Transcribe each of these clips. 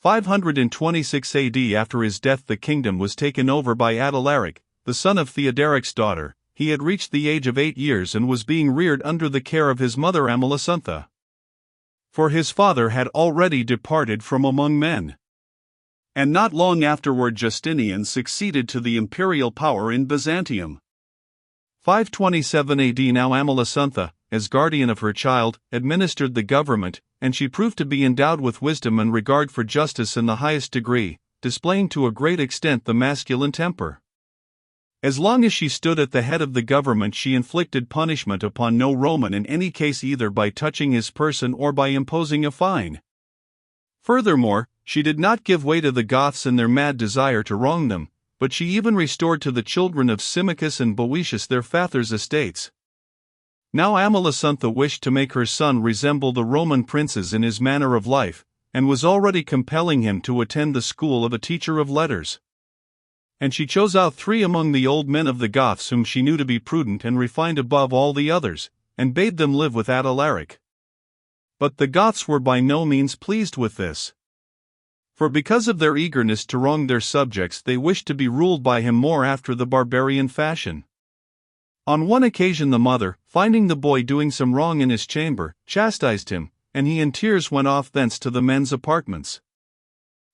526 AD. After his death, the kingdom was taken over by Adalaric, the son of Theoderic's daughter. He had reached the age of 8 years and was being reared under the care of his mother Amalasuntha. For his father had already departed from among men. And not long afterward Justinian succeeded to the imperial power in Byzantium. 527 AD. Now Amalasuntha, as guardian of her child, administered the government, and she proved to be endowed with wisdom and regard for justice in the highest degree, displaying to a great extent the masculine temper. As long as she stood at the head of the government, she inflicted punishment upon no Roman in any case, either by touching his person or by imposing a fine. Furthermore, she did not give way to the Goths in their mad desire to wrong them, but she even restored to the children of Symmachus and Boetius their father's estates. Now Amalasuntha wished to make her son resemble the Roman princes in his manner of life, and was already compelling him to attend the school of a teacher of letters. And she chose out 3 among the old men of the Goths whom she knew to be prudent and refined above all the others, and bade them live with Adalaric. But the Goths were by no means pleased with this. For because of their eagerness to wrong their subjects, they wished to be ruled by him more after the barbarian fashion. On one occasion the mother, finding the boy doing some wrong in his chamber, chastised him, and he in tears went off thence to the men's apartments.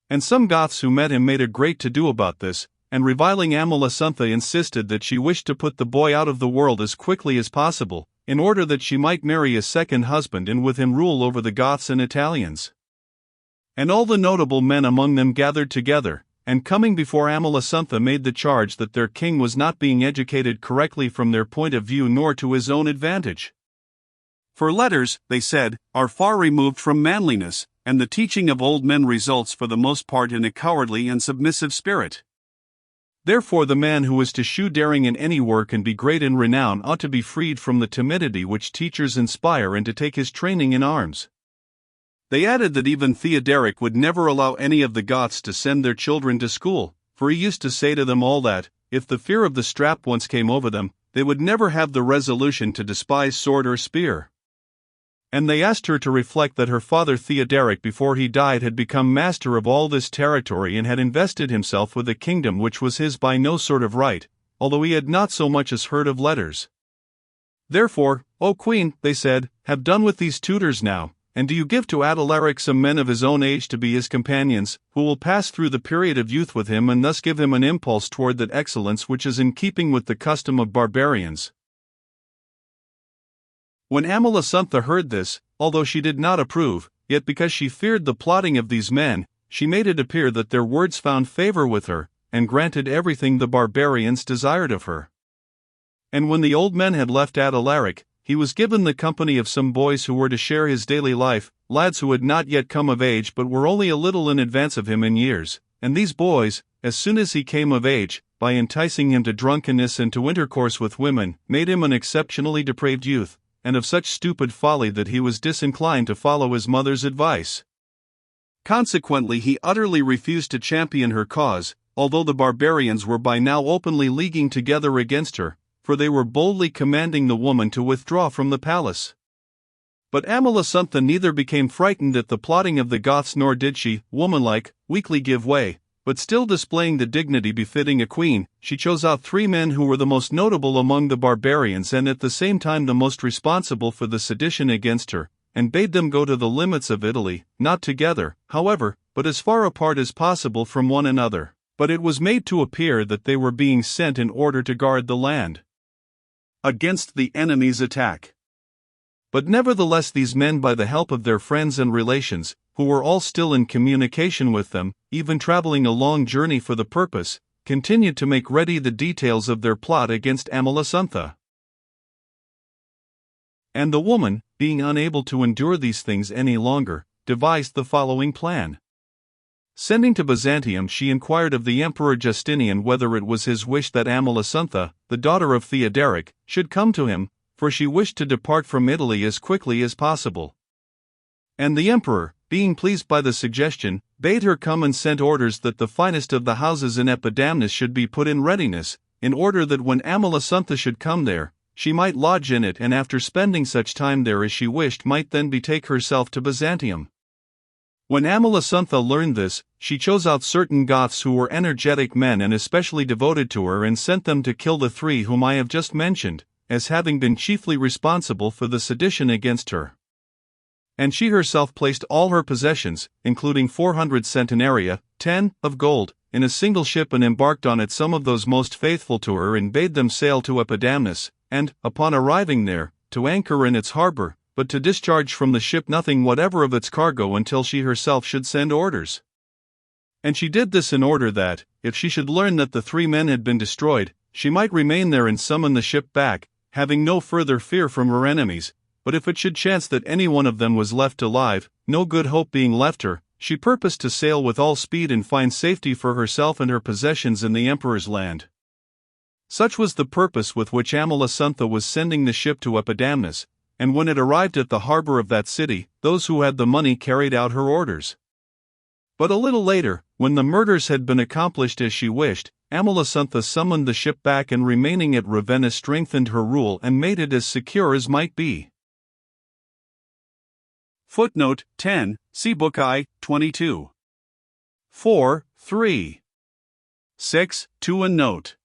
And some Goths who met him made a great to-do about this, and reviling Amalasuntha insisted that she wished to put the boy out of the world as quickly as possible, in order that she might marry a second husband and with him rule over the Goths and Italians. And all the notable men among them gathered together, and coming before Amalasuntha made the charge that their king was not being educated correctly from their point of view nor to his own advantage. For letters, they said, are far removed from manliness, and the teaching of old men results for the most part in a cowardly and submissive spirit. Therefore the man who is to shew daring in any work and be great in renown ought to be freed from the timidity which teachers inspire and to take his training in arms. They added that even Theoderic would never allow any of the Goths to send their children to school, for he used to say to them all that, if the fear of the strap once came over them, they would never have the resolution to despise sword or spear. And they asked her to reflect that her father Theoderic before he died had become master of all this territory and had invested himself with a kingdom which was his by no sort of right, although he had not so much as heard of letters. Therefore, O Queen, they said, have done with these tutors now, and do you give to Adalaric some men of his own age to be his companions, who will pass through the period of youth with him and thus give him an impulse toward that excellence which is in keeping with the custom of barbarians. When Amalasuntha heard this, although she did not approve, yet because she feared the plotting of these men, she made it appear that their words found favor with her, and granted everything the barbarians desired of her. And when the old men had left Adalaric, he was given the company of some boys who were to share his daily life, lads who had not yet come of age but were only a little in advance of him in years, and these boys, as soon as he came of age, by enticing him to drunkenness and to intercourse with women, made him an exceptionally depraved youth, and of such stupid folly that he was disinclined to follow his mother's advice. Consequently he utterly refused to champion her cause, although the barbarians were by now openly leaguing together against her, for they were boldly commanding the woman to withdraw from the palace. But Amalasuntha neither became frightened at the plotting of the Goths nor did she, womanlike, weakly give way, but still displaying the dignity befitting a queen, she chose out 3 men who were the most notable among the barbarians and at the same time the most responsible for the sedition against her, and bade them go to the limits of Italy, not together, however, but as far apart as possible from one another. But it was made to appear that they were being sent in order to guard the land against the enemy's attack. But nevertheless these men, by the help of their friends and relations, who were all still in communication with them, even traveling a long journey for the purpose, continued to make ready the details of their plot against Amalasuntha. And the woman, being unable to endure these things any longer, devised the following plan. Sending to Byzantium, she inquired of the Emperor Justinian whether it was his wish that Amalasuntha, the daughter of Theoderic, should come to him, for she wished to depart from Italy as quickly as possible. And the emperor, being pleased by the suggestion, bade her come and sent orders that the finest of the houses in Epidamnus should be put in readiness, in order that when Amalasuntha should come there, she might lodge in it and after spending such time there as she wished might then betake herself to Byzantium. When Amalasuntha learned this, she chose out certain Goths who were energetic men and especially devoted to her and sent them to kill the three whom I have just mentioned, as having been chiefly responsible for the sedition against her. And she herself placed all her possessions, including 400 centenaria, 10 of gold, in a single ship and embarked on it some of those most faithful to her and bade them sail to Epidamnus, and, upon arriving there, to anchor in its harbor, but to discharge from the ship nothing whatever of its cargo until she herself should send orders. And she did this in order that, if she should learn that the 3 men had been destroyed, she might remain there and summon the ship back, having no further fear from her enemies. But if it should chance that any one of them was left alive, no good hope being left her, she purposed to sail with all speed and find safety for herself and her possessions in the emperor's land. Such was the purpose with which Amalasuntha was sending the ship to Epidamnus, and when it arrived at the harbor of that city, those who had the money carried out her orders. But a little later, when the murders had been accomplished as she wished, Amalasuntha summoned the ship back and remaining at Ravenna strengthened her rule and made it as secure as might be. Footnote 10, see Book I, 22. 4, 3. 6, 2 and note.